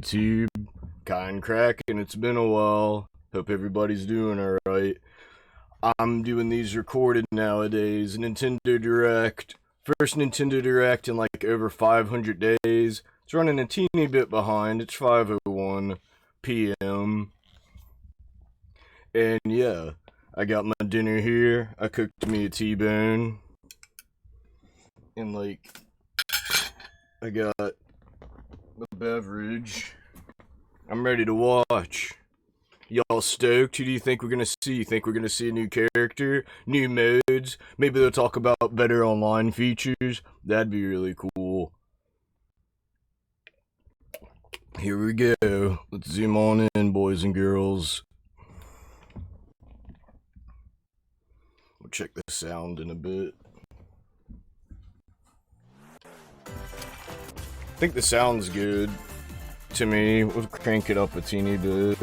YouTube? Kraken, it's been a while. Hope everybody's doing alright. I'm doing these recorded nowadays. Nintendo Direct. First Nintendo Direct in like over 500 days. It's running a teeny bit behind. It's 5:01 p.m. And yeah, I got my dinner here. I cooked me a T-bone. And like, I got the beverage. I'm ready to watch. Y'all stoked? Who do you think we're gonna see? You think we're gonna see a new character? New modes? Maybe they'll talk about better online features? That'd be really cool. Here we go. Let's zoom on in, boys and girls. We'll check the sound in a bit. I think the sound's good to me. We'll crank it up a teeny bit.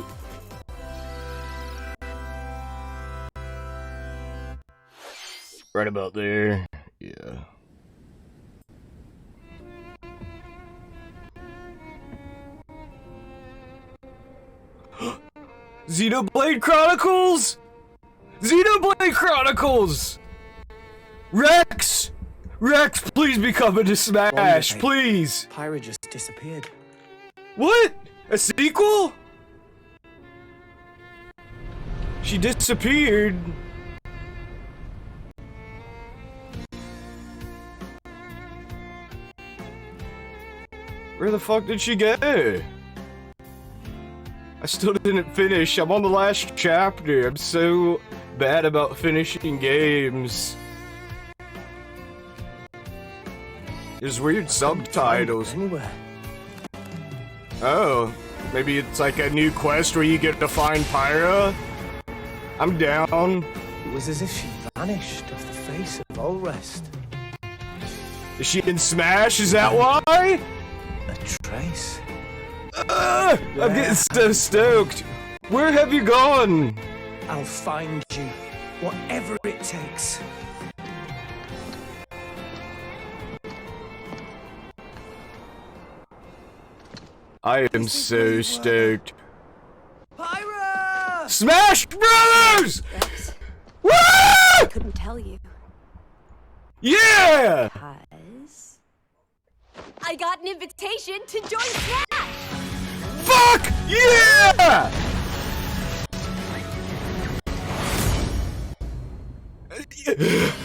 Right about there. Yeah. Xenoblade Chronicles! Xenoblade Chronicles! Rex! Rex, please be coming to Smash, please! Pyra just disappeared. What? A sequel? She disappeared. Where the fuck did she go? I still didn't finish. I'm on the last chapter. I'm so bad about finishing games. There's weird subtitles. Oh, maybe it's like a new quest where you get to find Pyra? I'm down. It was as if she vanished off the face of all rest. Is she in Smash? Is that why? A trace. I'm getting so stoked. Where have you gone? I'll find you, whatever it takes. I am so stoked. Pyra! Smash Brothers! Rex, Woo! I couldn't tell you. Yeah! Because I got an invitation to join Smash! Fuck yeah!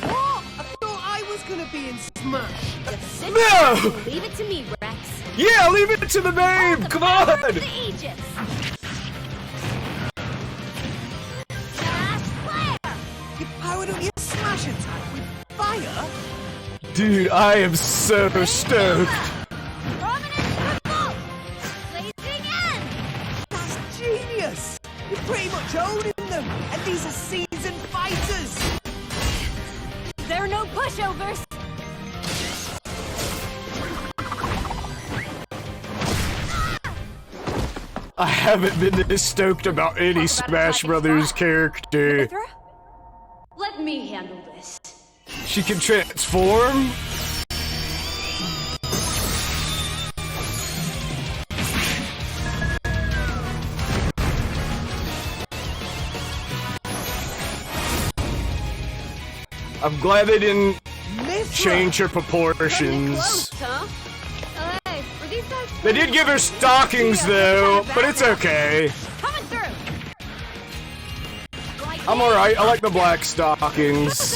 What? I thought I was gonna be in Smash. Just sit No! back and leave it to me, Rex. Yeah, leave it to the babe! Come on! Power of the Aegis. Smash Flare! You powered up your Smash attack with fire? Dude, I am so stoked. Prominent triple! Blazing end! That's genius! You're pretty much owning them, and these are seasoned fighters! There are no pushovers! I haven't been this stoked about any Smash Brothers character. Mithra? Let me handle this. She can transform? I'm glad they didn't change her proportions. Close, huh? Hey, were these guys They did give her stockings though, but it's okay. coming through? I'm alright, I like the black stockings.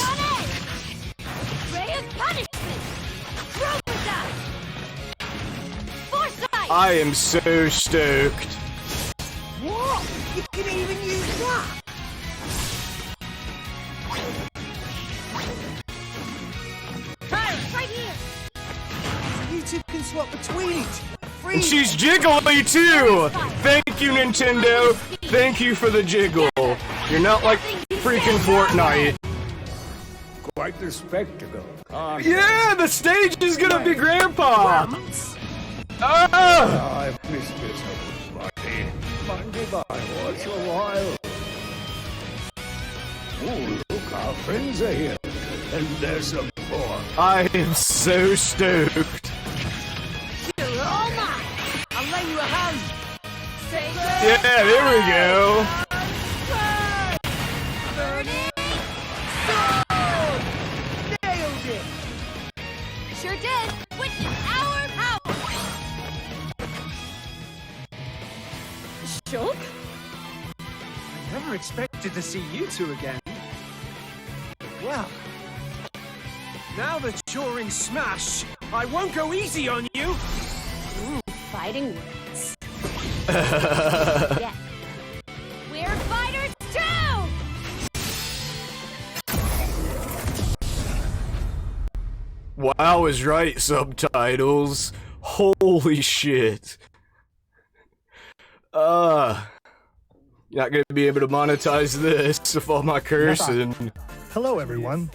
Ray of punishment! Throw with that! Foresight! I am so stoked. What? You can even use that? Right here! You two can swap between each other. Free. And she's jiggly too! Thank you, Nintendo! Thank you for the jiggle. You're not like freaking Fortnite. Quite the spectacle. Yeah, the stage is gonna be Grandpa! Ah! I've missed this whole party. Monday by once a while. Oh, look, our friends are here. And there's some more. I am so stoked. You're all mine. I'll lend you a hand. Yeah, there we go. Burning Sword! Nailed it! sure did. Witness our power. Shulk? I never expected to see you two again. Well, now that you're in Smash, I won't go easy on you. Fighting words. Yeah. We're fighters too! Wow is right, subtitles. Holy shit. Not gonna be able to monetize this with all my cursing. Hello, everyone.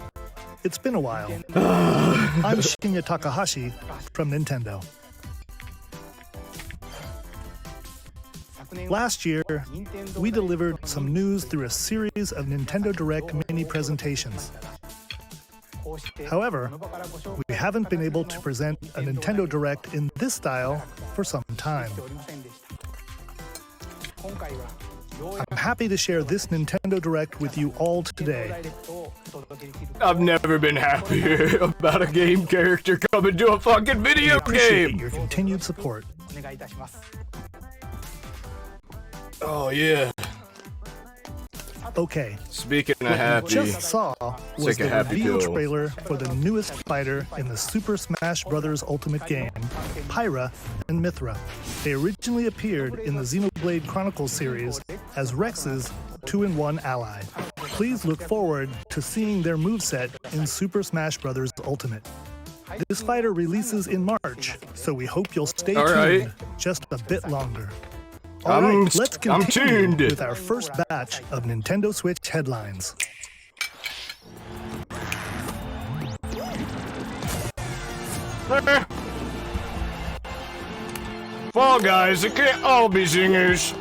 It's been a while. I'm Shinya Takahashi from Nintendo. Last year, we delivered some news through a series of Nintendo Direct mini presentations. However, we haven't been able to present a Nintendo Direct in this style for some time. I'm happy to share this Nintendo Direct with you all today. I've never been happier about a game character coming to a fucking video Appreciate game. your continued support. Oh yeah. Okay, Speaking of what you happy, just saw was take a the happy reveal pill. trailer for the newest fighter in the Super Smash Bros. Ultimate game, Pyra and Mythra. They originally appeared in the Xenoblade Chronicles series as Rex's 2-in-1 ally. Please look forward to seeing their moveset in Super Smash Bros. Ultimate. This fighter releases in March, so we hope you'll stay All tuned right. just a bit longer. I'm- Alright, let's I'm continue tuned. with our first batch of Nintendo Switch headlines. Fall Guys, it can't all be singers.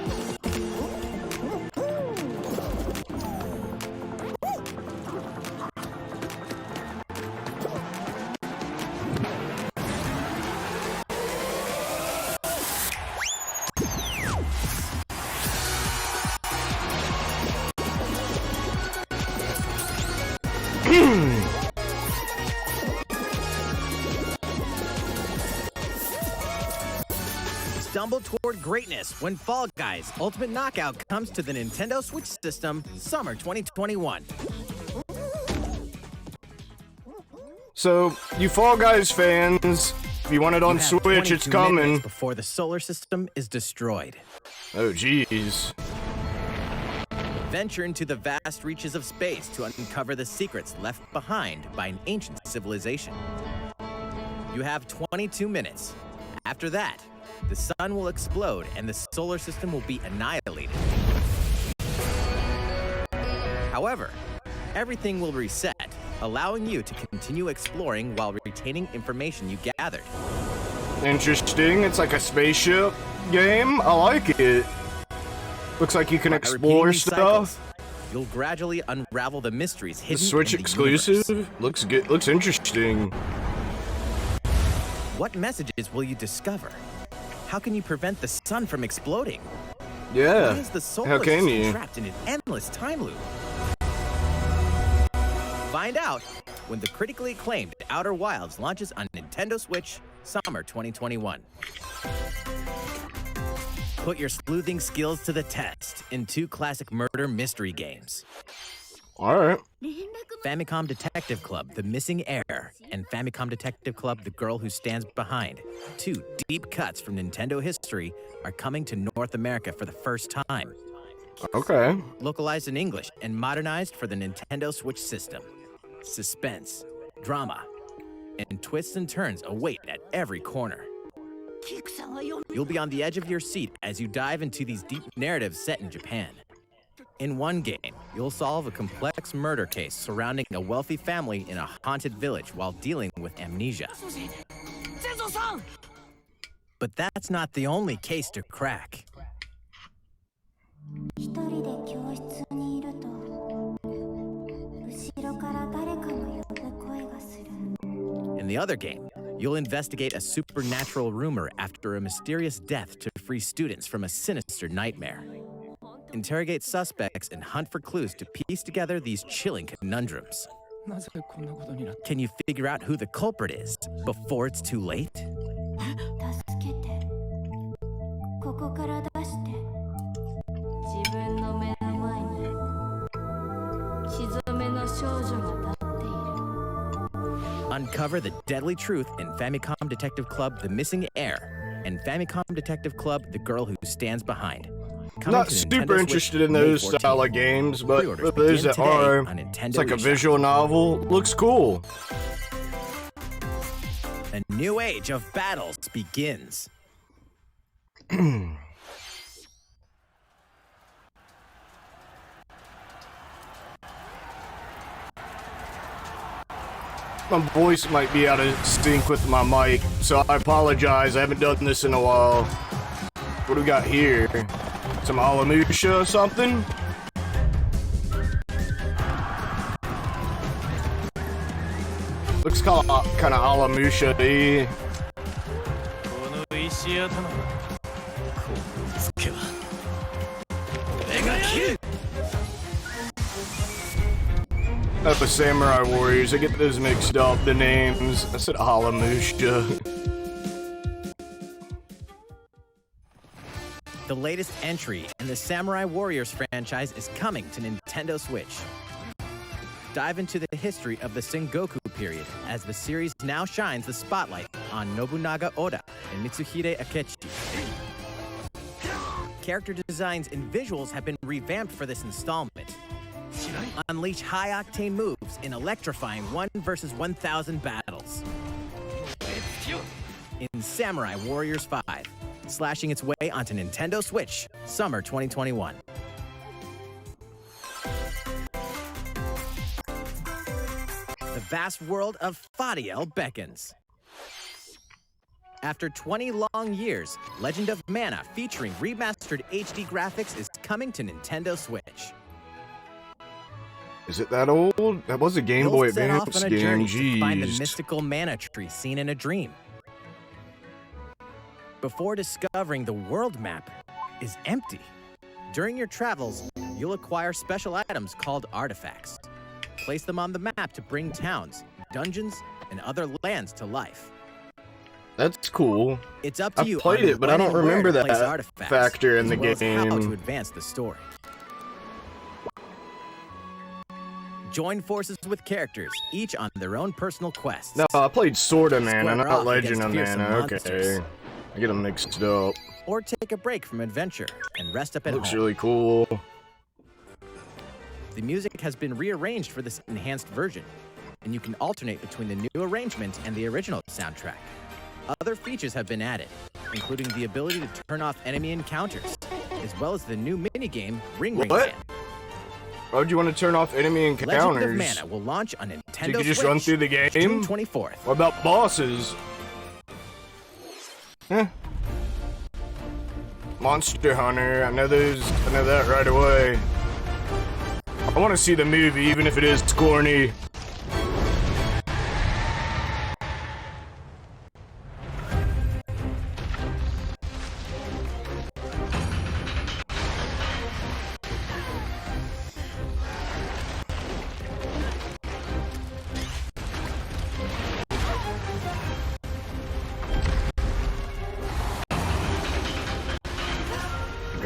Stumble toward greatness when Fall Guys Ultimate Knockout comes to the Nintendo Switch system summer 2021. So, you Fall Guys fans, if you want it on You have Switch, 22 it's coming. minutes before the solar system is destroyed. Oh, jeez. Venture into the vast reaches of space to uncover the secrets left behind by an ancient civilization. You have 22 minutes. After that, the sun will explode and the solar system will be annihilated. However, everything will reset, allowing you to continue exploring while retaining information you gathered. Interesting. It's like a spaceship game. I like it. Looks like you can By explore repeating these stuff. cycles, you'll gradually unravel the mysteries The hidden Switch in the exclusive. universe. Looks good. Looks interesting. What messages will you discover? How can you prevent the sun from exploding? Why Yeah. is the solar How can system you? trapped in an endless time loop? Find out when the critically acclaimed Outer Wilds launches on Nintendo Switch summer 2021. Put your sleuthing skills to the test in 2 classic murder mystery games. All right. Famicom Detective Club, The Missing Heir, and Famicom Detective Club, The Girl Who Stands Behind. 2 deep cuts from Nintendo history are coming to North America for the first time. Okay. Localized in English and modernized for the Nintendo Switch system. Suspense, drama, and twists and turns await at every corner. You'll be on the edge of your seat as you dive into these deep narratives set in Japan. In one game, you'll solve a complex murder case surrounding a wealthy family in a haunted village while dealing with amnesia. But that's not the only case to crack. In the other game, You'll investigate a supernatural rumor after a mysterious death to free students from a sinister nightmare. Interrogate suspects and hunt for clues to piece together these chilling conundrums. Can you figure out who the culprit is before it's too late? Uncover the deadly truth in Famicom Detective Club The Missing Heir and Famicom Detective Club The Girl Who Stands Behind. Not super interested in those style of games, but for those that are, it's like a visual novel. Looks cool. A new age of battles begins. My voice might be out of sync with my mic, so I apologize. I haven't done this in a while. What do we got here? Some Alamusha or something? Looks kind of Alamusha-y. Not the Samurai Warriors, I get those mixed up, the names. I said Alamusha. The latest entry in the Samurai Warriors franchise is coming to Nintendo Switch. Dive into the history of the Sengoku period as the series now shines the spotlight on Nobunaga Oda and Mitsuhide Akechi. Character designs and visuals have been revamped for this installment. Unleash high-octane moves in electrifying 1 versus 1,000 battles. In Samurai Warriors 5, slashing its way onto Nintendo Switch, summer 2021. The vast world of Fadiel beckons. After 20 long years, Legend of Mana featuring remastered HD graphics is coming to Nintendo Switch. Is it that old? That was a Game Boy Set off Advance on a journey game, to find the jeez. mystical mana tree seen in a dream. Before discovering the world map is empty. During your travels, you'll acquire special items called artifacts. Place them on the map to bring towns, dungeons, and other lands to life. That's cool. It's up to I've you. played it, but I don't remember that artifacts, factor in the as well as how to game. advance the story. Join forces with characters, each on their own personal quests. No, I played Sword of Mana, Square not off Legend of against Mana. fearsome Okay. monsters. I get them mixed up. Or take a break from adventure and rest up at Looks home. really cool. The music has been rearranged for this enhanced version, and you can alternate between the new arrangement and the original soundtrack. Other features have been added, including the ability to turn off enemy encounters, as well as the new minigame Ring Ring What? Man. Why would you want to turn off enemy Legend of encounters? Mana will launch on Nintendo So you can just run Switch through the game? June 24th. What about bosses? Huh? Monster Hunter, I know that right away. I want to see the movie, even if it is corny.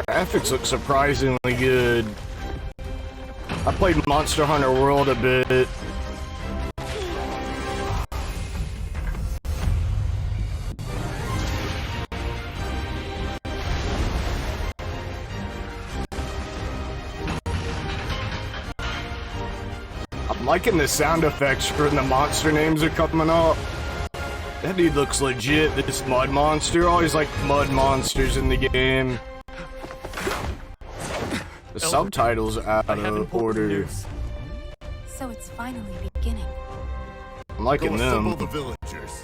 Graphics look surprisingly good. I played Monster Hunter World a bit. I'm liking the sound effects when the monster names are coming up. That dude looks legit, this mud monster. Always like mud monsters in the game. The subtitles out of order. So it's finally beginning. I'm liking them. The villagers.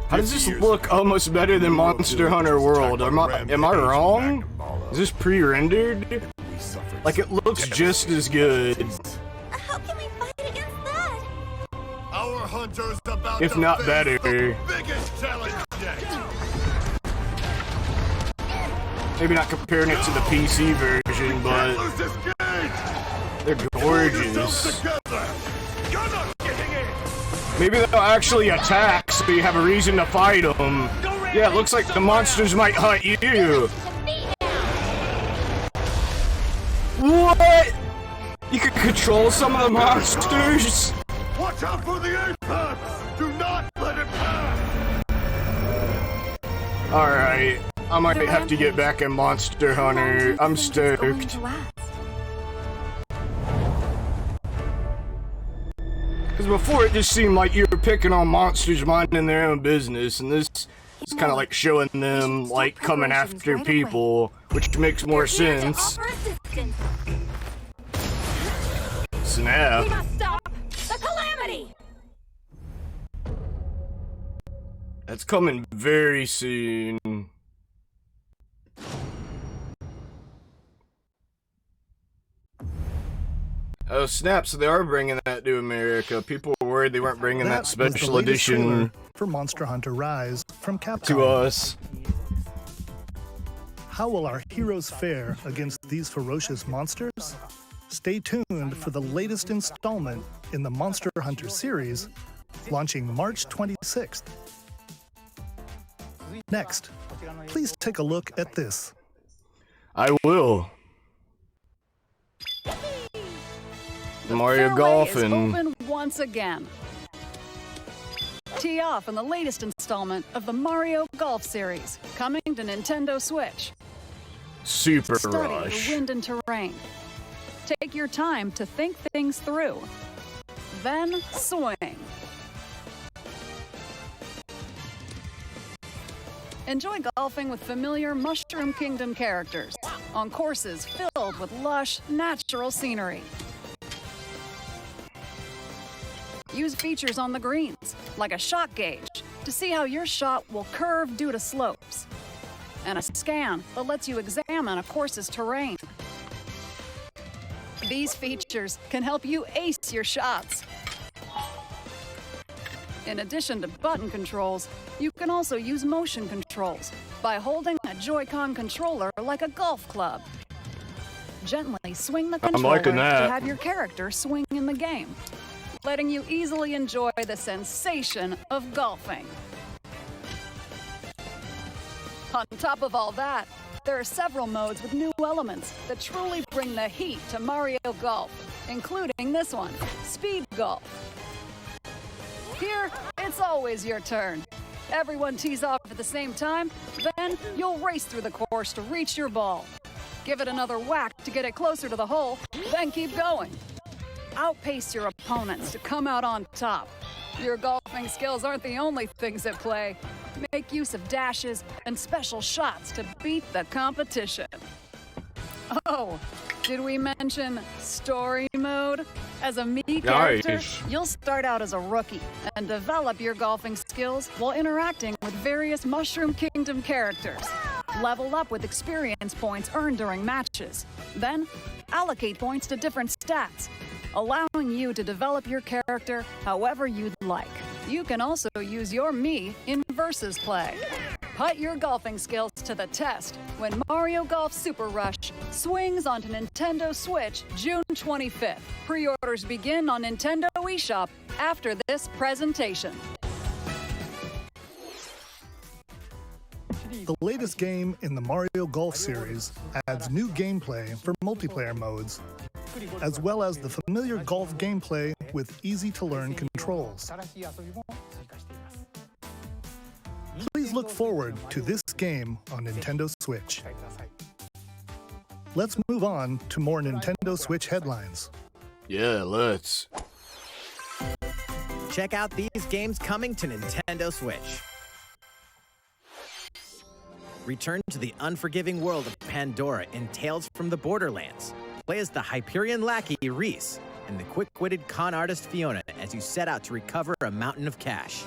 How does this look almost better than Monster Hunter World? Am I wrong? Is this pre-rendered? Like, it looks just as good. How can we fight against that? Our hunters abandoned if not better. Biggest challenge yet. Maybe not comparing it to the PC version, but Lose this game. they're gorgeous. Together. You're not getting in. Maybe they'll actually attack so you have a reason to fight them. Yeah, it looks like the monsters might hunt you. What? You can control some of the monsters? Watch out for the apex. Do not let it pass. Alright, I might have to get back in Monster Hunter. I'm stoked. Because before it just seemed like you were picking on monsters minding their own business, and this is kind of like showing them like coming after people, which makes more sense. Snap. We must stop the Calamity! That's coming very soon. Oh snap, so they are bringing that to America. People were worried they weren't bringing that was the special latest trailer edition for Monster Hunter Rise from Capcom. to us. How will our heroes fare against these ferocious monsters? Stay tuned for the latest installment in the Monster Hunter series, launching March 26th. Next, please take a look at this. I will. Mario Fairway is Golfing. open once again. Tee off in the latest installment of the Mario Golf series, coming to Nintendo Switch. Super Study Rush. the wind and terrain. Take your time to think things through. Then swing. Enjoy golfing with familiar Mushroom Kingdom characters on courses filled with lush, natural scenery. Use features on the greens, like a shot gauge, to see how your shot will curve due to slopes, and a scan that lets you examine a course's terrain. These features can help you ace your shots. In addition to button controls, you can also use motion controls by holding a Joy-Con controller like a golf club. Gently swing the controller liking that. to have your character swing in the game, letting you easily enjoy the sensation of golfing. On top of all that, there are several modes with new elements that truly bring the heat to Mario Golf, including this one, Speed Golf. Here, it's always your turn. Everyone tees off at the same time, then you'll race through the course to reach your ball. Give it another whack to get it closer to the hole, then keep going. Outpace your opponents to come out on top. Your golfing skills aren't the only things at play. Make use of dashes and special shots to beat the competition. Oh, did we mention story mode? As a Mii character, Nice. you'll start out as a rookie and develop your golfing skills while interacting with various Mushroom Kingdom characters. Level up with experience points earned during matches. Then, allocate points to different stats, allowing you to develop your character however you'd like. You can also use your Mii in versus play. Put your golfing skills to the test when Mario Golf Super Rush swings onto Nintendo Switch June 25th. Pre-orders begin on Nintendo eShop after this presentation. The latest game in the Mario Golf series adds new gameplay for multiplayer modes, as well as the familiar golf gameplay with easy-to-learn controls. Please look forward to this game on Nintendo Switch. Let's move on to more Nintendo Switch headlines. Yeah, let's. Check out these games coming to Nintendo Switch. Return to the unforgiving world of Pandora in Tales from the Borderlands. Play as the Hyperion lackey Reese and the quick-witted con artist Fiona as you set out to recover a mountain of cash.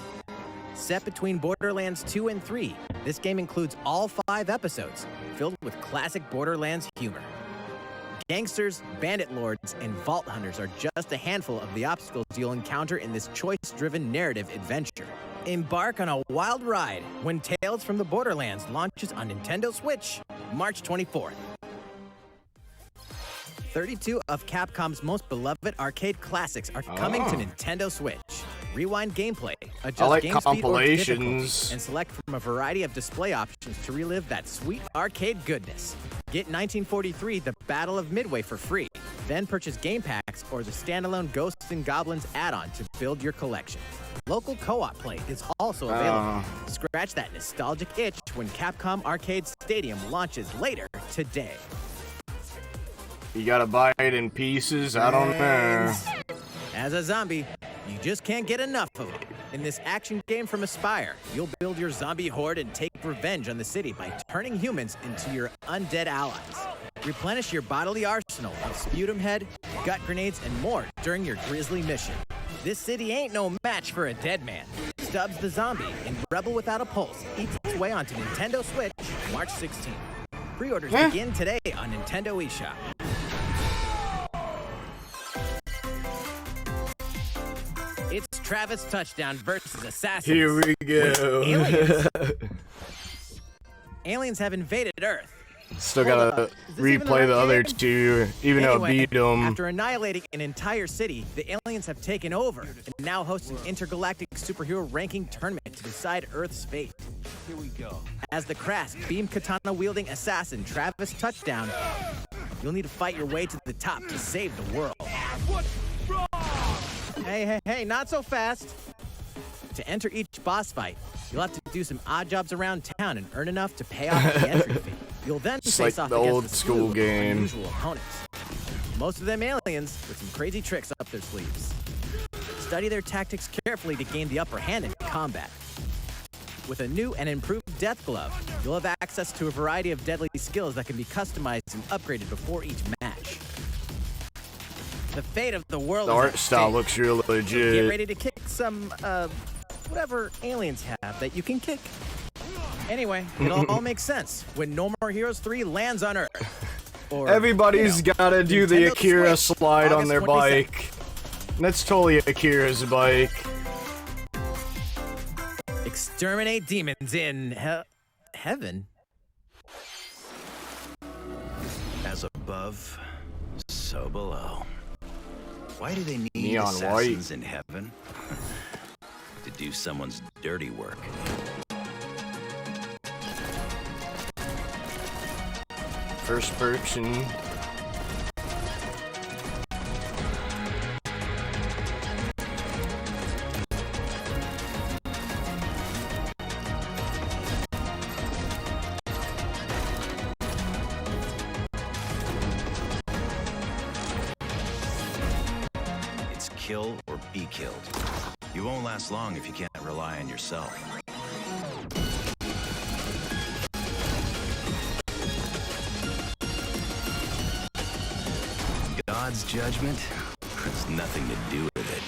Set between Borderlands 2 and 3, this game includes all 5 episodes, filled with classic Borderlands humor. Gangsters, bandit lords, and vault hunters are just a handful of the obstacles you'll encounter in this choice-driven narrative adventure. Embark on a wild ride when Tales from the Borderlands launches on Nintendo Switch, March 24th. 32 of Capcom's most beloved arcade classics are coming to Nintendo Switch. Rewind gameplay, adjust game speed or difficulty, and select from a variety of display options to relive that sweet arcade goodness. Get 1943 The Battle of Midway for free. Then purchase game packs or the standalone Ghosts and Goblins add-on to build your collection. Local co-op play is also available. Scratch that nostalgic itch when Capcom Arcade Stadium launches later today. You gotta buy it in pieces? I don't know. As a zombie, you just can't get enough of it. In this action game from Aspyr, you'll build your zombie horde and take revenge on the city by turning humans into your undead allies. Replenish your bodily arsenal of sputum head, gut grenades, and more during your grisly mission. This city ain't no match for a dead man. Stubbs the Zombie and Rebel Without a Pulse eats its way onto Nintendo Switch March 16th. Pre-orders begin today on Nintendo eShop. It's Travis Touchdown versus Assassins. Here we go. Aliens. Aliens have invaded Earth. Still gotta replay the other two, even though I beat them. After annihilating an entire city, the aliens have taken over and now host an intergalactic superhero ranking tournament to decide Earth's fate. Here we go. As the crass beam katana-wielding assassin Travis Touchdown, you'll need to fight your way to the top to save the world. Hey, not so fast. To enter each boss fight, you'll have to do some odd jobs around town and earn enough to pay off the entry fee. You'll then Just face like off the against old a school slew of game. unusual opponents. Most of them aliens with some crazy tricks up their sleeves. Study their tactics carefully to gain the upper hand in combat. With a new and improved Death Glove, you'll have access to a variety of deadly skills that can be customized and upgraded before each match. The fate of the world The is art at style stake. looks real Get legit. ready to kick some, whatever aliens have that you can kick. Anyway, it all makes sense when No More Heroes 3 lands on Earth. Or, Everybody's gotta do the Nintendo Akira Switch, slide on August their 22nd. bike. That's totally Akira's bike. Exterminate demons in heaven. As above, so below. Why do they need Neon assassins in heaven? To do someone's dirty work. First person. It's kill or be killed. You won't last long if you can't rely on yourself. God's judgment has nothing to do with it.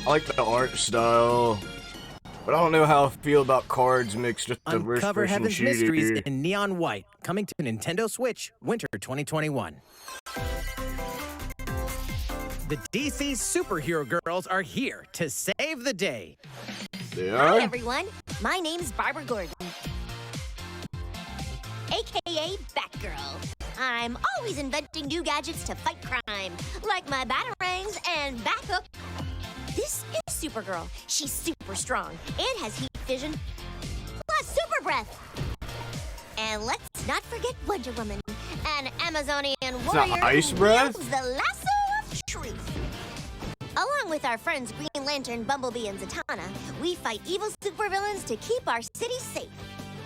I like the art style, but I don't know how I feel about cards mixed with the Uncover first-person Heaven's shooter. mysteries in neon white, coming to Nintendo Switch winter 2021. The DC superhero girls are here to save the day. They Hi, are? everyone. My name's Barbara Gordon, aka Batgirl. I'm always inventing new gadgets to fight crime, like my batarangs and Bathook. This is Supergirl. She's super strong and has heat vision, plus super breath. And let's not forget Wonder Woman, an Amazonian not warrior ice who breath? wields the lasso of truth. Along with our friends Green Lantern, Bumblebee, and Zatanna, we fight evil supervillains to keep our city safe.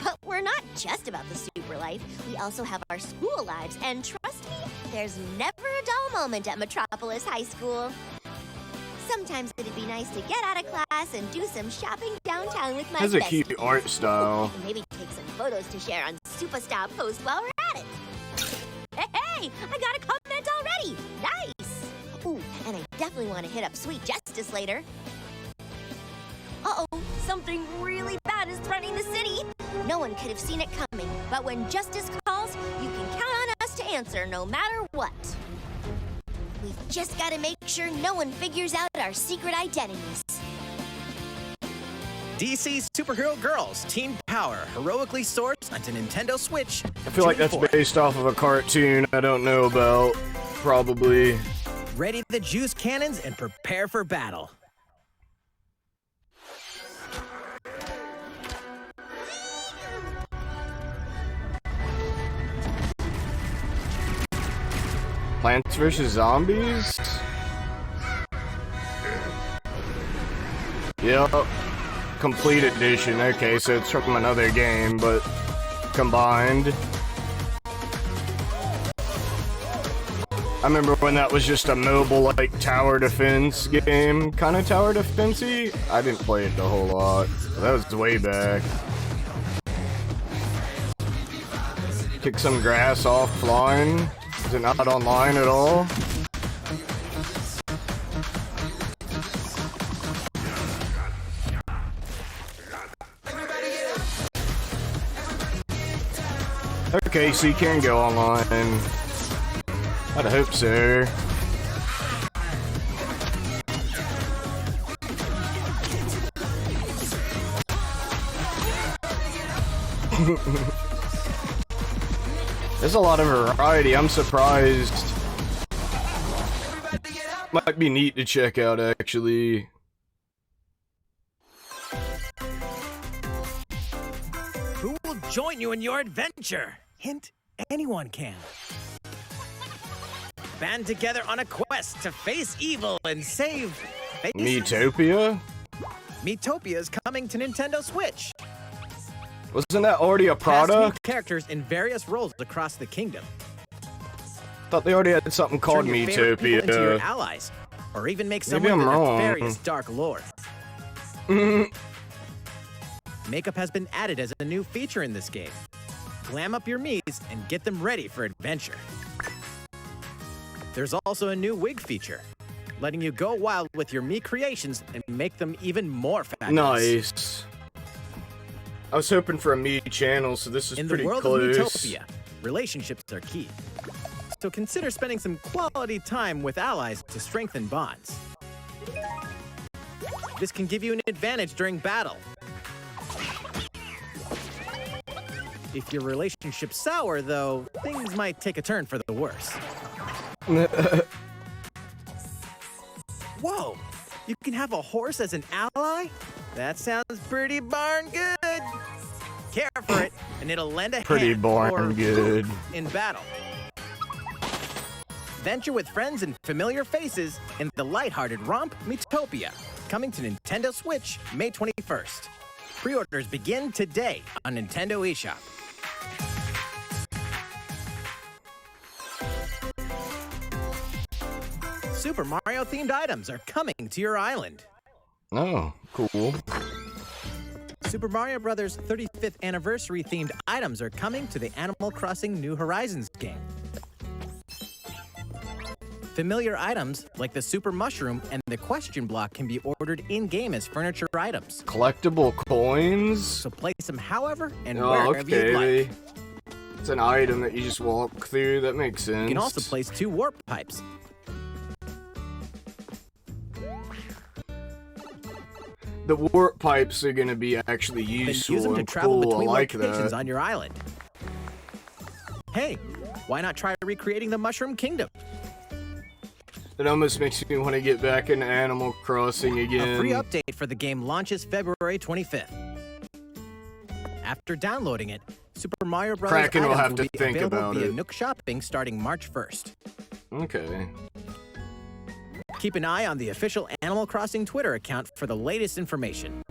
But we're not just about the super life. We also have our school lives, and trust me, there's never a dull moment at Metropolis High School. Sometimes it'd be nice to get out of class and do some shopping downtown with my Has a bestie. cute art style. And maybe take some photos to share on Superstar Post while we're at it. Hey, I got a comment already. Nice. Ooh, and I definitely want to hit up Sweet Justice later. Uh-oh, something really bad is threatening the city. No one could have seen it coming, but when justice calls, you can count on us to answer no matter what. We've just got to make sure no one figures out our secret identities. DC Superhero Girls Teen Power heroically soars onto Nintendo Switch. I feel like that's based off of a cartoon I don't know about. Probably. Ready the juice cannons and prepare for battle. Plants vs. Zombies? Yep. Complete edition. Okay, so it's from another game, but combined. I remember when that was just a mobile, like, tower defense game. Kind of tower defense-y. I didn't play it a whole lot. That was way back. Kick some grass offline. Is it not online at all? Okay, so you can go online. I'd hope so. There's a lot of variety. I'm surprised. Might be neat to check out, actually. Who will join you in your adventure? Hint, anyone can. Band together on a quest to face evil and save faces. Miitopia? Miitopia is coming to Nintendo Switch. Wasn't that already a Cast product? Mii characters in various roles across the kingdom. Thought they already had something called Turn your favorite people into your Miitopia. allies, or even make Maybe someone I'm the wrong. nefarious dark lord. Makeup has been added as a new feature in this game. Glam up your Miis and get them ready for adventure. There's also a new wig feature, letting you go wild with your Mii creations and make them even more fabulous. Nice. I was hoping for a Mii channel, so this is In pretty the world close. of Miitopia, relationships are key. So consider spending some quality time with allies to strengthen bonds. This can give you an advantage during battle. If your relationship's sour, though, things might take a turn for the worse. Whoa! You can have a horse as an ally? That sounds pretty darn good. Care for it, and it'll lend a Pretty hand darn or good. in battle. Venture with friends and familiar faces in the lighthearted romp Miitopia, coming to Nintendo Switch May 21st. Pre-orders begin today on Nintendo eShop. Super Mario-themed items are coming to your island. Oh, cool. Super Mario Bros. 35th anniversary-themed items are coming to the Animal Crossing New Horizons game. Familiar items like the Super Mushroom and the Question Block can be ordered in-game as furniture items. Collectible coins? So place them however and Oh, wherever you'd okay. like. It's an item that you just walk through. That makes sense. You can also place 2 warp pipes. The warp pipes are gonna be actually Then useful use them to and travel cool. I between like locations that. on your island. Hey, why not try recreating the Mushroom Kingdom? It almost makes me want to get back into Animal Crossing again. A free update for the game launches February 25th. After downloading it, Super Mario Bros. Kraken will items have will to be think available about via it. Nook Shopping starting March 1st. Okay. Keep an eye on the official Animal Crossing Twitter account for the latest information.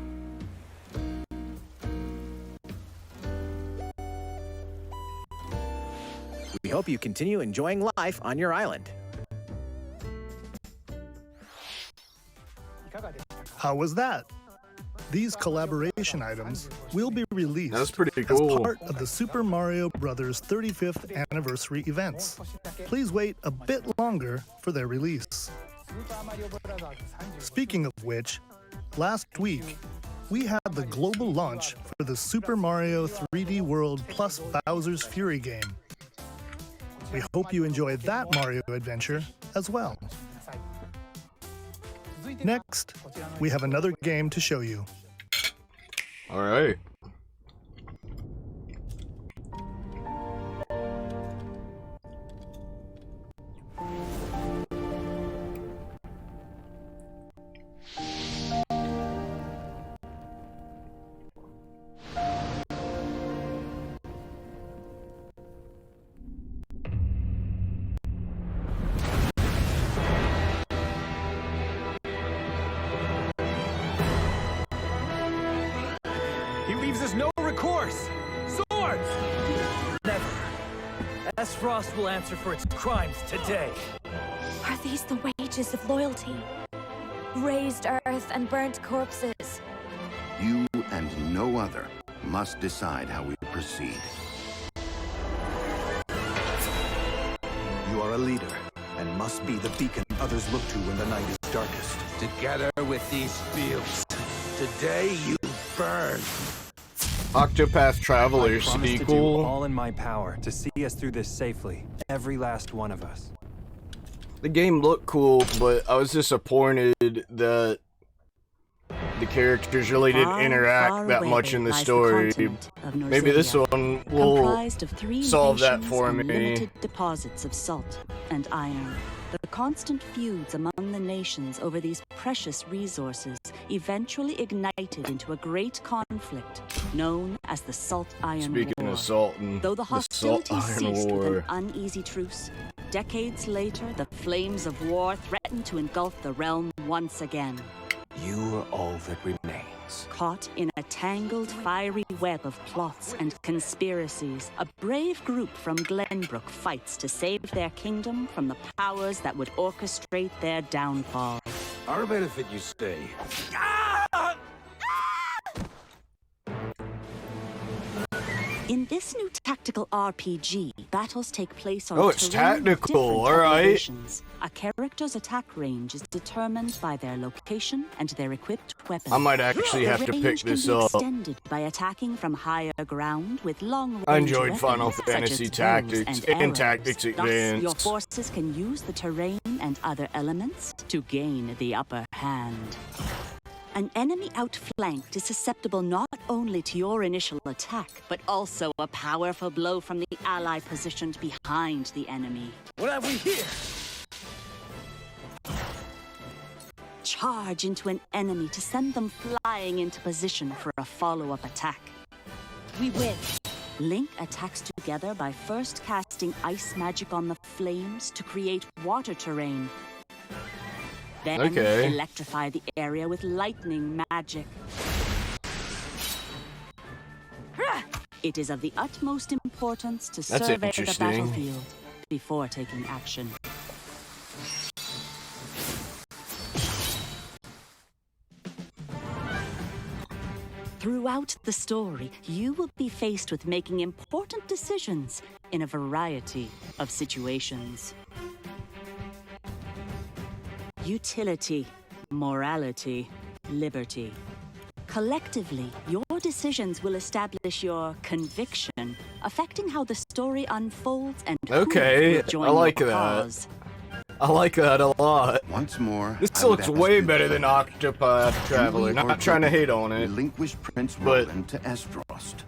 We hope you continue enjoying life on your island. How was that? These collaboration items will be released That's pretty as cool. part of the Super Mario Bros. 35th anniversary events. Please wait a bit longer for their release. Speaking of which, last week, we had the global launch for the Super Mario 3D World plus Bowser's Fury game. We hope you enjoyed that Mario adventure as well. Next, we have another game to show you. All right. He leaves us no recourse! Swords! Never. S-Frost will answer for its crimes today. Are these the wages of loyalty? Raised earth and burnt corpses. You and no other must decide how we proceed. You are a leader, and must be the beacon others look to when the night is darkest. Together with these fields, today you burn. Octopath Traveler I promise to do sequel. all in my power to see us through this safely, every last one of us. The game looked cool, but I was disappointed that the characters really didn't interact that much in the story. Maybe this one will comprised of 3 solve that nations for and me. limited deposits of salt and iron. The constant feuds among the nations over these precious resources eventually ignited into a great conflict known as the Salt Iron Speaking War. of salt and Though the the Salt hostilities Iron ceased with War. an uneasy truce, decades later the flames of war threatened to engulf the realm once again. You are all that remains. Caught in a tangled, fiery web of plots and conspiracies, a brave group from Glenbrook fights to save their kingdom from the powers that would orchestrate their downfall. Our benefit, you say. In this new tactical RPG, battles take place on Oh, it's terrain with tactical, different alright. elevations. A character's attack range is determined by their location and their equipped weapons. I might actually have to The pick range this can be up. extended by attacking from higher ground with long-range I enjoyed weapons, Final such Fantasy as bows Tactics and and Tactics Thus, your Advance. forces can use the terrain and other elements to gain the upper hand. An enemy outflanked is susceptible not only to your initial attack, but also a powerful blow from the ally positioned behind the enemy. What have we here? Charge into an enemy to send them flying into position for a follow-up attack. We win. Link attacks together by first casting ice magic on the flames to create water terrain. Then Okay. electrify the area with lightning magic. It is of the utmost importance to That's survey the interesting. battlefield before taking action. Throughout the story, you will be faced with making important decisions in a variety of situations. Utility, morality, liberty. Collectively, your decisions will establish your conviction, affecting how the story unfolds and who Okay, will join I like your that. cause. I like that a lot. Once more, This I would looks ask way you better than Octopath Traveler. Duly or Not trying to duty, hate on it. relinquish Prince but- Roland to S-Frost.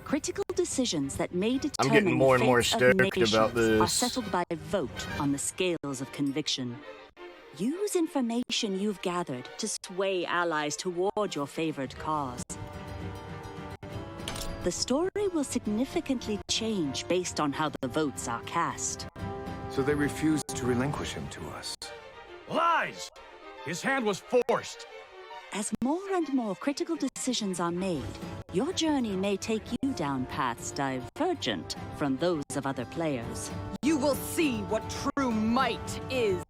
Critical decisions that may I'm determine getting more and the more fates of stoked nations about are this. settled by vote on the scales of conviction. Use information you've gathered to sway allies toward your favored cause. The story will significantly change based on how the votes are cast. So they refused to relinquish him to us. Lies! His hand was forced. As more and more critical decisions are made, your journey may take you down paths divergent from those of other players. You will see what true might is.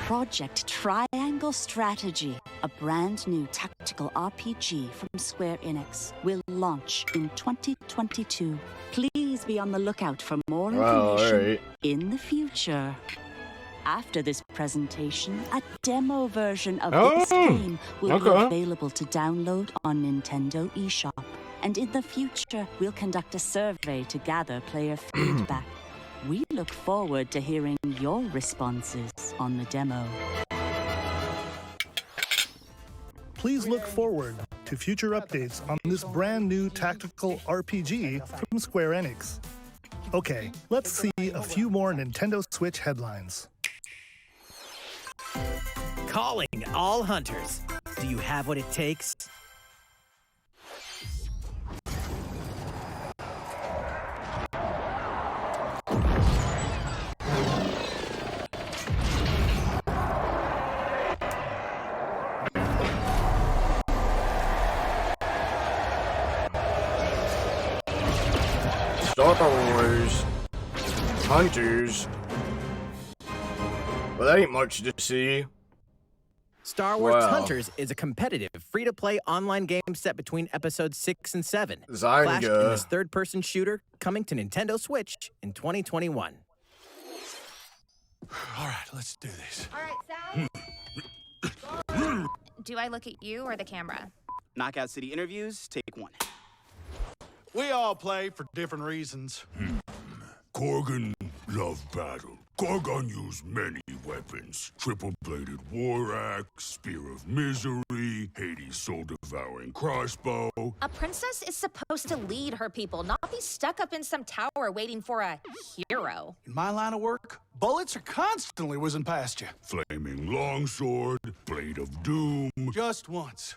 Project Triangle Strategy, a brand new tactical RPG from Square Enix, will launch in 2022. Please be on the lookout for more Wow, information alright. in the future. After this presentation, a demo version of Oh, this game will be okay. available to download on Nintendo eShop. And in the future, we'll conduct a survey to gather player feedback. We look forward to hearing your responses on the demo. Please look forward to future updates on this brand new tactical RPG from Square Enix. Okay, let's see a few more Nintendo Switch headlines. Calling all hunters. Do you have what it takes? Star Wars. Hunters. Well, that ain't much to see. Star Wars Wow. Hunters is a competitive, free-to-play online game set between episodes 6 and 7. Zynga. Flashed in this third-person shooter coming to Nintendo Switch in 2021. All right, let's do this. All right, Sal. Do I look at you or the camera? Knockout City interviews, take one. We all play for different reasons. Korgan loved battle. Korgan used many weapons. Triple-bladed war axe, spear of misery, Hades' soul-devouring crossbow. A princess is supposed to lead her people, not be stuck up in some tower waiting for a hero. In my line of work, bullets are constantly whizzing past you. Flaming longsword, blade of doom. Just once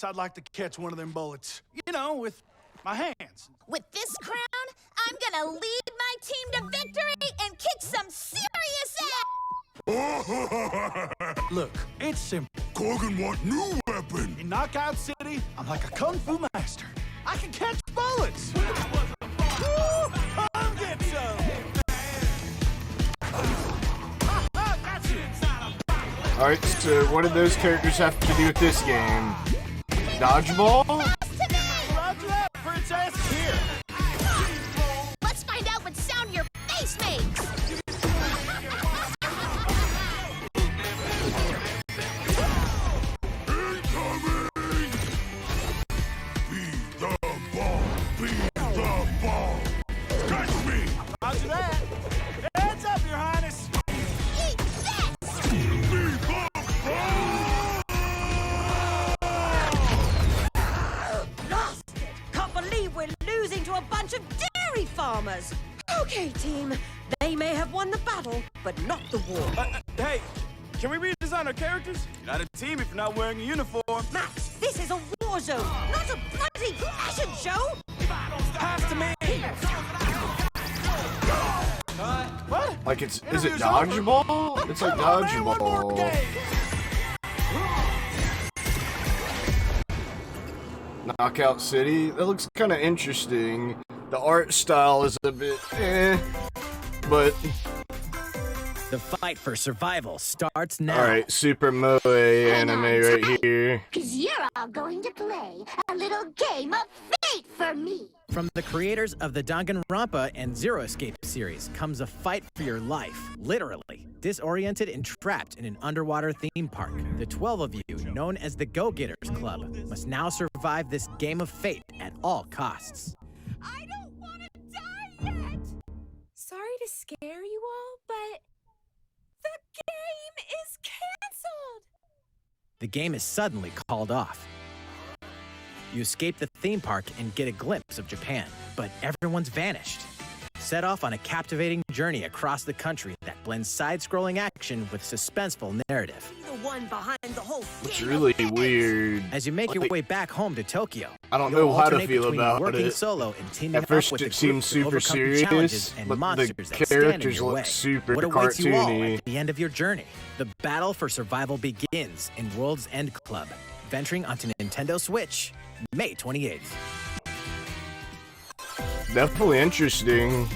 I'd like to catch one of them bullets. You know, with my hands. With this crown, I'm gonna lead my team to victory and kick some serious ass! Look, it's simple. Korgan want new weapon. In Knockout City, I'm like a kung fu master. I can catch bullets. Woo! Come get some. Alright, so what do those characters have to do with this game? Dodgeball? Roger that, princess. Here. Let's find out what sound your face makes! Catch me! Roger that. Heads up, Your Highness. Eat this! Lost it! Can't believe we're losing to a bunch of dairy farmers! Okay, team. They may have won the battle, but not the war. Hey, can we redesign our characters? You're not a team if you're not wearing a uniform. Max, this is a war zone, not a bloody fashion show! Pass to me! What? Like is it dodgeball? It's like dodgeball. Knockout City? That looks kind of interesting. The art style is a bit but... The fight for survival starts now. Alright, Super Moe anime right here. Cause you're all going to play a little game of fate for me! From the creators of the Danganronpa and Zero Escape series comes a fight for your life, literally. Disoriented and trapped in an underwater theme park, the 12 of you, known as the Go-Getters Club, must now survive this game of fate at all costs. I don't want to die yet! Sorry to scare you all, but the game is canceled! The game is suddenly called off. You escape the theme park and get a glimpse of Japan, but everyone's vanished. Set off on a captivating journey across the country that blends side-scrolling action with suspenseful narrative. The one behind the whole It's really weird. As you make your way back home to Tokyo, I don't you'll know how to alternate feel between about working it. solo and teaming At first up with it the seems group to super overcome the challenges serious, and but monsters the that stand in characters your look way. super What awaits you all cartoony. at the end of your journey? The battle for survival begins in World's End Club, venturing onto Nintendo Switch, May 28th. Definitely interesting.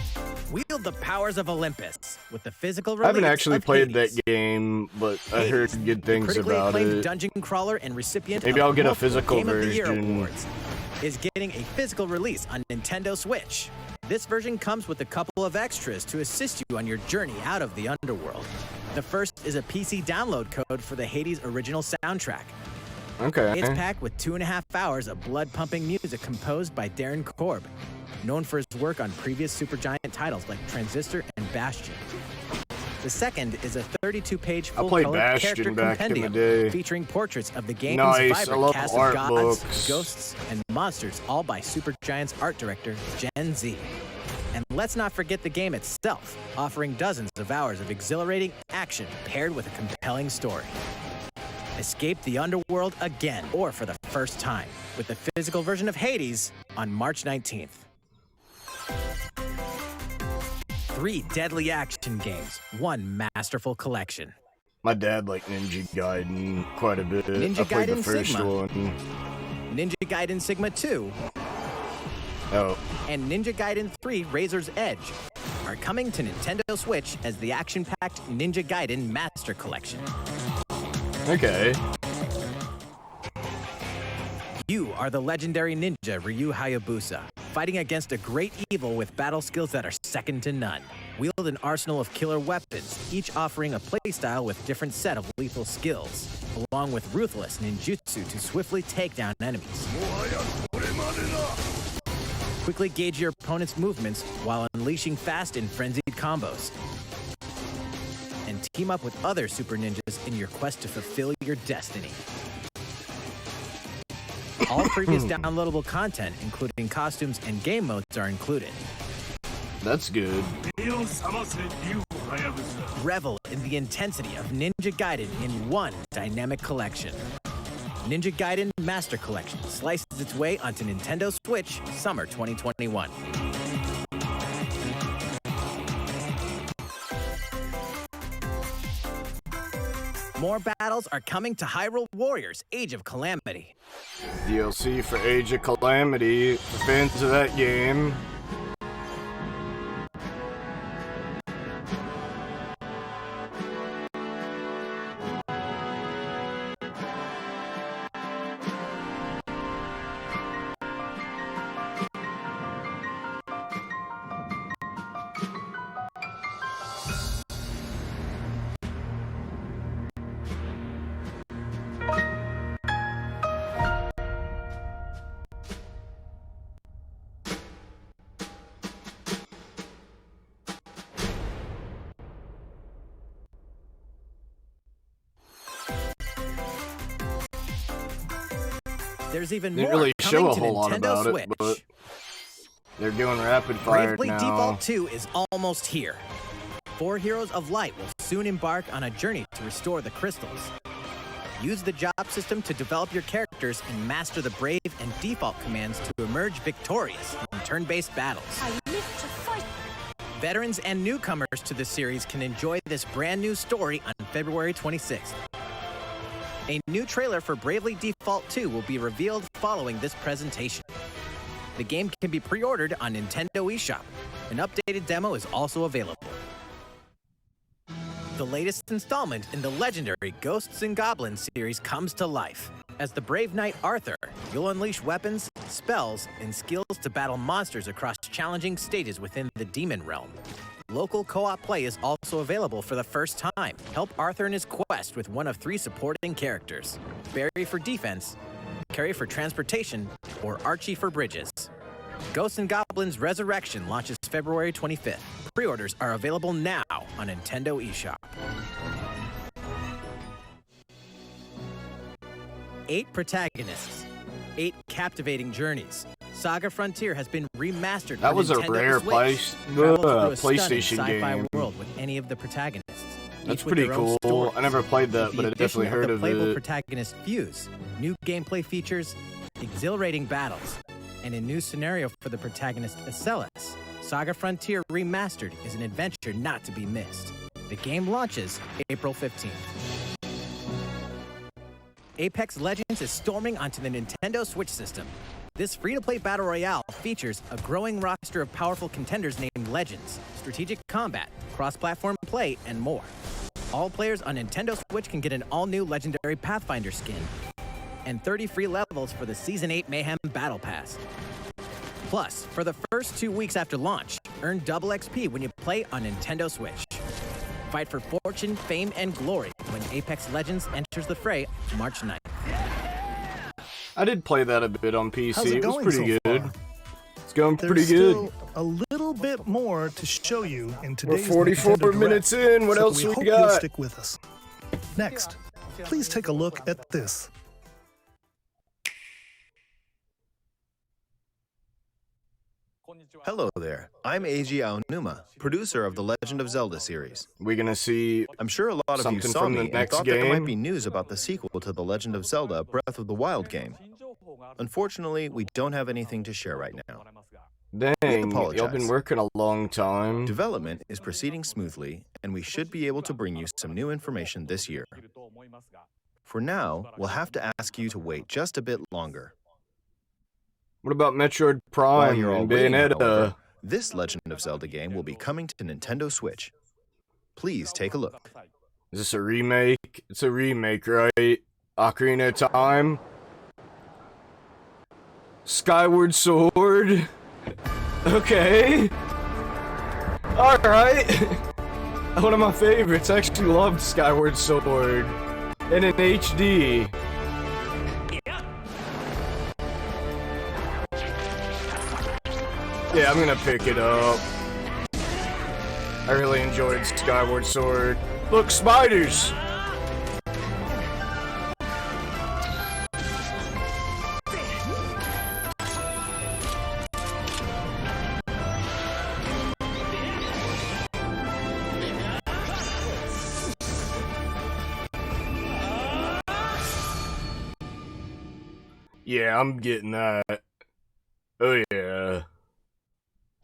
Wield the powers of Olympus with the physical I release haven't actually of played Hades. that game, but I heard good things Critically about acclaimed it. dungeon crawler and recipient Maybe of I'll get a multiple physical Game of the Year version. awards, is getting a physical release on Nintendo Switch. This version comes with a couple of extras to assist you on your journey out of the underworld. The first is a PC download code for the Hades original soundtrack. Okay. It's packed with 2.5 hours of blood-pumping music composed by Darren Korb, known for his work on previous Supergiant titles like Transistor and Bastion. The second is a 32-page full-color character compendium featuring portraits of the game's vibrant cast of gods, ghosts, and monsters, all by Supergiant's art director, Gen Z. And let's not forget the game itself, offering dozens of hours of exhilarating action paired with a compelling story. Escape the underworld again, or for the first time, with the physical version of Hades on March 19th. 3 deadly action games, 1 masterful collection. My dad liked Ninja Gaiden quite a bit. Ninja I played Gaiden the first Sigma. one. Ninja Gaiden Sigma 2. Oh. And Ninja Gaiden 3 Razor's Edge are coming to Nintendo Switch as the action-packed Ninja Gaiden Master Collection. Okay. You are the legendary ninja Ryu Hayabusa, fighting against a great evil with battle skills that are second to none. Wield an arsenal of killer weapons, each offering a playstyle with different set of lethal skills, along with ruthless ninjutsu to swiftly take down enemies. Quickly gauge your opponent's movements while unleashing fast and frenzied combos. And team up with other super ninjas in your quest to fulfill your destiny. All previous downloadable content, including costumes and game modes, are included. That's good. Revel in the intensity of Ninja Gaiden in one dynamic collection. Ninja Gaiden Master Collection slices its way onto Nintendo Switch summer 2021. More battles are coming to Hyrule Warriors Age of Calamity. DLC for Age of Calamity. For fans of that game. There's even Didn't more really coming show a to whole lot Nintendo about Switch. it, but they're doing rapid fire Bravely now. Default 2 is almost here. 4 Heroes of Light will soon embark on a journey to restore the crystals. Use the job system to develop your characters and master the Brave and Default commands to emerge victorious in turn-based battles. I live to fight. Veterans and newcomers to the series can enjoy this brand new story on February 26th. A new trailer for Bravely Default 2 will be revealed following this presentation. The game can be pre-ordered on Nintendo eShop. An updated demo is also available. The latest installment in the legendary Ghosts and Goblins series comes to life. As the brave knight Arthur, you'll unleash weapons, spells, and skills to battle monsters across challenging stages within the Demon Realm. Local co-op play is also available for the first time. Help Arthur in his quest with one of 3 supporting characters: Barry for defense, Carrie for transportation, or Archie for bridges. Ghosts and Goblins Resurrection launches February 25th. Pre-orders are available now on Nintendo eShop. 8 protagonists, 8 captivating journeys. Saga Frontier has been remastered. That for was a Nintendo rare Switch. Travel through a stunning PlayStation sci-fi game. world with any of the protagonists. That's each with pretty their own cool. stories. I never played that, With but the I definitely addition heard of of the playable it. protagonist Fuse, new gameplay features, exhilarating battles, and a new scenario for the protagonist Acellus. Saga Frontier Remastered is an adventure not to be missed. The game launches April 15th. Apex Legends is storming onto the Nintendo Switch system. This free-to-play battle royale features a growing roster of powerful contenders named Legends, strategic combat, cross-platform play, and more. All players on Nintendo Switch can get an all-new legendary Pathfinder skin and 30 free levels for the Season 8 Mayhem Battle Pass. Plus, for the first 2 weeks after launch, earn double XP when you play on Nintendo Switch. Fight for fortune, fame, and glory when Apex Legends enters the fray March 9th. I did play that a bit on PC. How's it was going pretty so good. far? It's going There's pretty good. Still a little bit more to show you in We're today's 44 Nintendo minutes Direct, in. What so else we hope you'll got? stick with us. Next, please take a look at this. Hello there, I'm Eiji Aonuma, producer of the Legend of Zelda series. We're gonna see I'm sure a lot of you something saw from the me and next thought there might game. be news about the sequel to the Legend of Zelda Breath of the Wild game. Unfortunately, we don't have anything to share right now. Dang, y'all been working a long time. Development is proceeding smoothly, and we should be able to bring you some new information this year. For now, we'll have to ask you to wait just a bit longer. What about Metroid While Prime you're all and waiting, Bayonetta? however, this Legend of Zelda game will be coming to Nintendo Switch. Please take a look. Is this a remake? It's a remake, right? Ocarina of Time? Skyward Sword? Okay. Alright. One of my favorites. I actually loved Skyward Sword. And in HD. Yeah, I'm gonna pick it up. I really enjoyed Skyward Sword. Look, spiders! Yeah, I'm getting that. Oh yeah.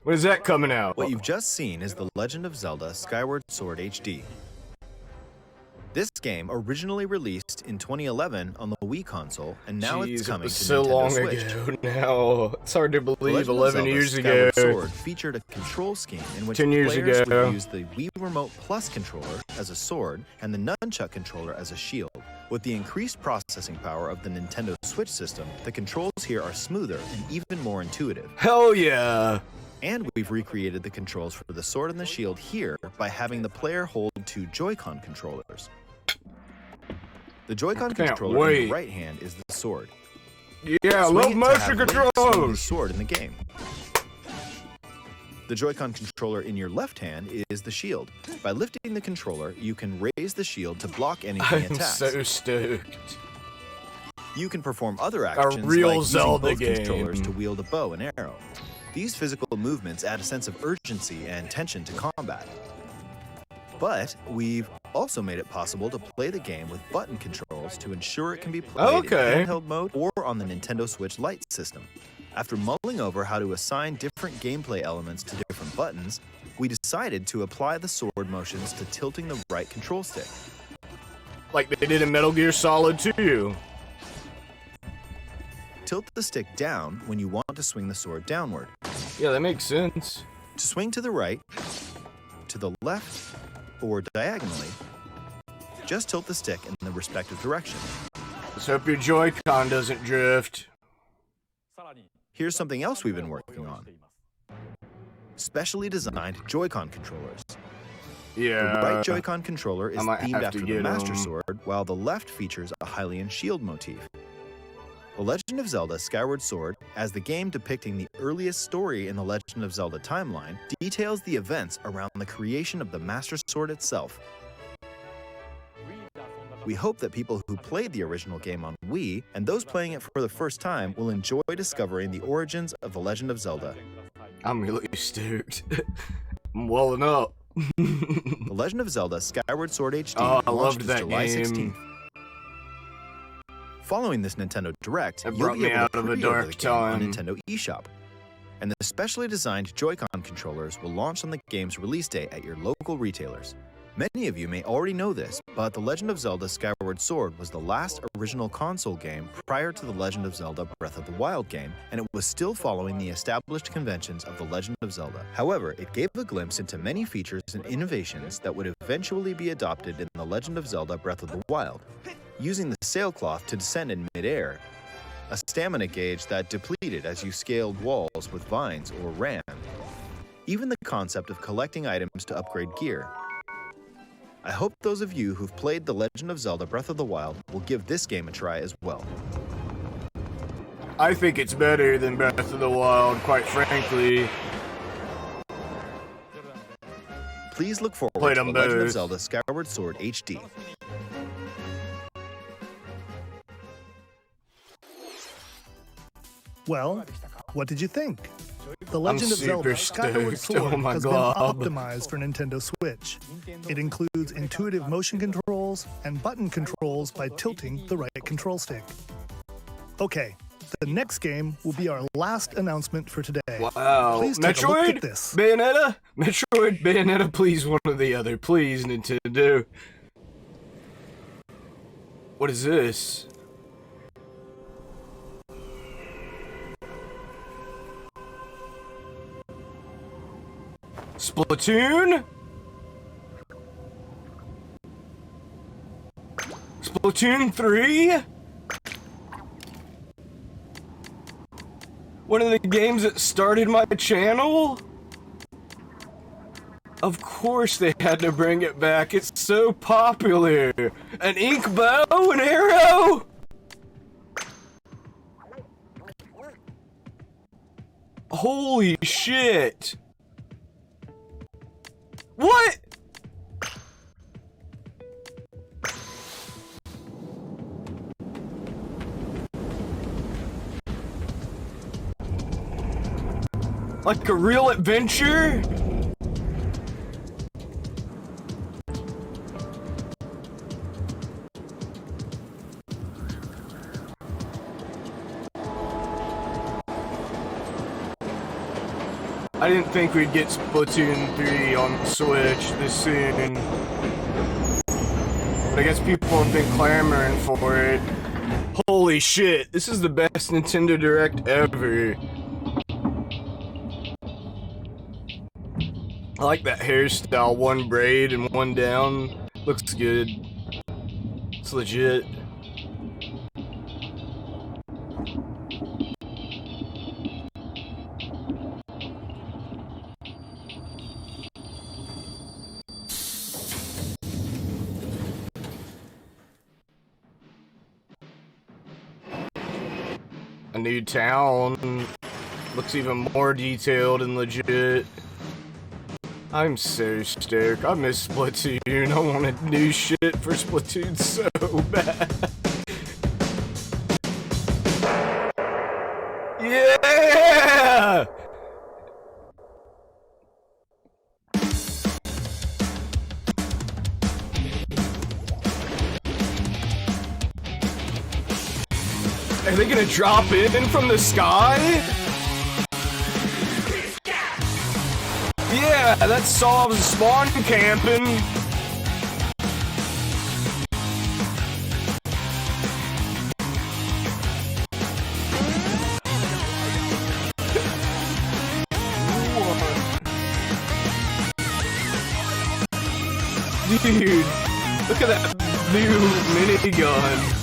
When is that coming out? What you've just seen is The Legend of Zelda Skyward Sword HD. This game originally released in 2011 on the Wii console, and now Jeez, it's coming it was to so Nintendo long Switch. ago now. It's hard to The believe Legend of 11 Zelda years ago. Skyward Sword featured a control scheme in which 10 years players ago. would use the Wii Remote Plus controller as a sword and the Nunchuck controller as a shield. With the increased processing power of the Nintendo Switch system, the controls here are smoother and even more intuitive. Hell yeah! And we've recreated the controls for the sword and the shield here by having the player hold two Joy-Con controllers. The Joy-Con controller in the right hand is the sword. Yeah, I Swing love it to motion have Link swing controls! the sword in the game. The Joy-Con controller in your left hand is the shield. By lifting the controller, you can raise the shield to block anything I'm attacks. so stoked. You can perform other actions real like using Zelda both game. controllers to wield a bow and arrow. These physical movements add a sense of urgency and tension to combat. But we've also made it possible to play the game with button controls to ensure it can be played in handheld mode or on the Nintendo Switch Lite system. After mulling over how to assign different gameplay elements to different buttons, we decided to apply the sword motions to tilting the right control stick. Like they did in Metal Gear Solid 2. Tilt the stick down when you want to swing the sword downward. Yeah, that makes sense. To swing to the right, to the left, or diagonally, just tilt the stick in the respective direction. Let's hope your Joy-Con doesn't drift. Here's something else we've been working on. Specially designed Joy-Con controllers. Yeah. The right Joy-Con controller is I might themed have after to the get Master 'em. Sword, while the left features a Hylian shield motif. The Legend of Zelda Skyward Sword, as the game depicting the earliest story in the Legend of Zelda timeline, details the events around the creation of the Master Sword itself. We hope that people who played the original game on Wii and those playing it for the first time will enjoy discovering the origins of the Legend of Zelda. I'm really stoked. I'm welling up. The Legend of Zelda Skyward Sword HD Oh, I launched loved this that July game. 16th. Following this Nintendo Direct, It you'll brought be me able out to of a pre-order dark the game on time. Nintendo eShop. And the specially designed Joy-Con controllers will launch on the game's release date at your local retailers. Many of you may already know this, but The Legend of Zelda Skyward Sword was the last original console game prior to The Legend of Zelda Breath of the Wild game, and it was still following the established conventions of The Legend of Zelda. However, it gave a glimpse into many features and innovations that would eventually be adopted in The Legend of Zelda Breath of the Wild. Using the sailcloth to descend in midair, a stamina gauge that depleted as you scaled walls with vines or ran. Even the concept of collecting items to upgrade gear. I hope those of you who've played The Legend of Zelda Breath of the Wild will give this game a try as well. I think it's better than Breath of the Wild, quite frankly. Please look forward Played to them The Legend of both. Zelda Skyward Sword HD. Well, what did you think? The Legend of Zelda Skyward stoked. Sword Oh my has God. been optimized for Nintendo Switch. It includes intuitive motion controls and button controls by tilting the right control stick. Okay, the next game will be our last announcement for today. Wow. Please take a look Metroid? at this. Bayonetta? Metroid, Bayonetta, please, one or the other. Please, Nintendo. What is this? Splatoon? Splatoon 3? One of the games that started my channel? Of course they had to bring it back, it's so popular! An ink bow and arrow? Holy shit! What? Like a real adventure? I didn't think we'd get Splatoon 3 on the Switch this soon. But I guess people have been clamoring for it. Holy shit, this is the best Nintendo Direct ever. I like that hairstyle, one braid and one down. Looks good. It's legit. A new town. Looks even more detailed and legit. I'm so stoked. I miss Splatoon. I wanted new shit for Splatoon so bad. Yeah! Are they gonna drop in from the sky? Yeah, that solves spawn camping. Dude, look at that new minigun.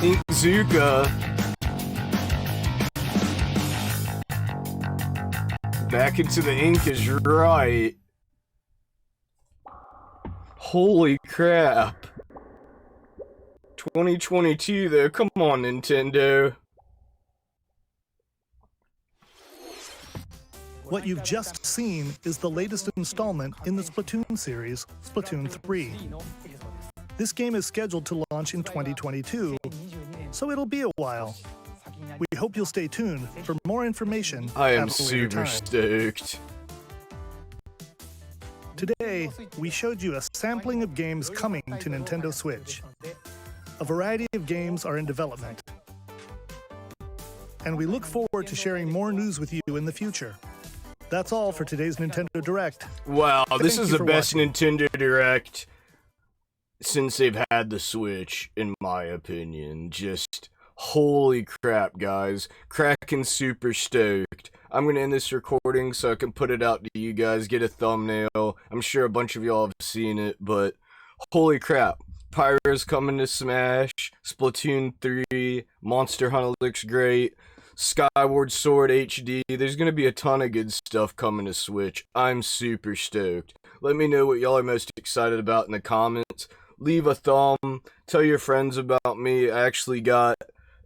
Inkzuka. Back into the ink is right. Holy crap. 2022 though, come on Nintendo. What you've just seen is the latest installment in the Splatoon series, Splatoon 3. This game is scheduled to launch in 2022, so it'll be a while. We hope you'll stay tuned for more information I am at a later super time. stoked. Today, we showed you a sampling of games coming to Nintendo Switch. A variety of games are in development. And we look forward to sharing more news with you in the future. That's all for today's Nintendo Direct. Wow, this Thank is you the for best watching. Nintendo Direct since they've had the Switch, in my opinion. Just holy crap, guys. Kraken super stoked. I'm gonna end this recording so I can put it out to you guys, get a thumbnail. I'm sure a bunch of y'all have seen it, but holy crap. Pyra's coming to Smash. Splatoon 3. Monster Hunter looks great. Skyward Sword HD. There's gonna be a ton of good stuff coming to Switch. I'm super stoked. Let me know what y'all are most excited about in the comments. Leave a thumb. Tell your friends about me. I actually got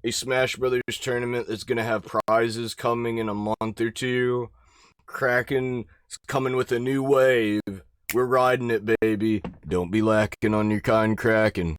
a Smash Brothers tournament that's gonna have prizes coming in a month or two. Kraken is coming with a new wave. We're riding it, baby. Don't be lacking on your kind, Kraken.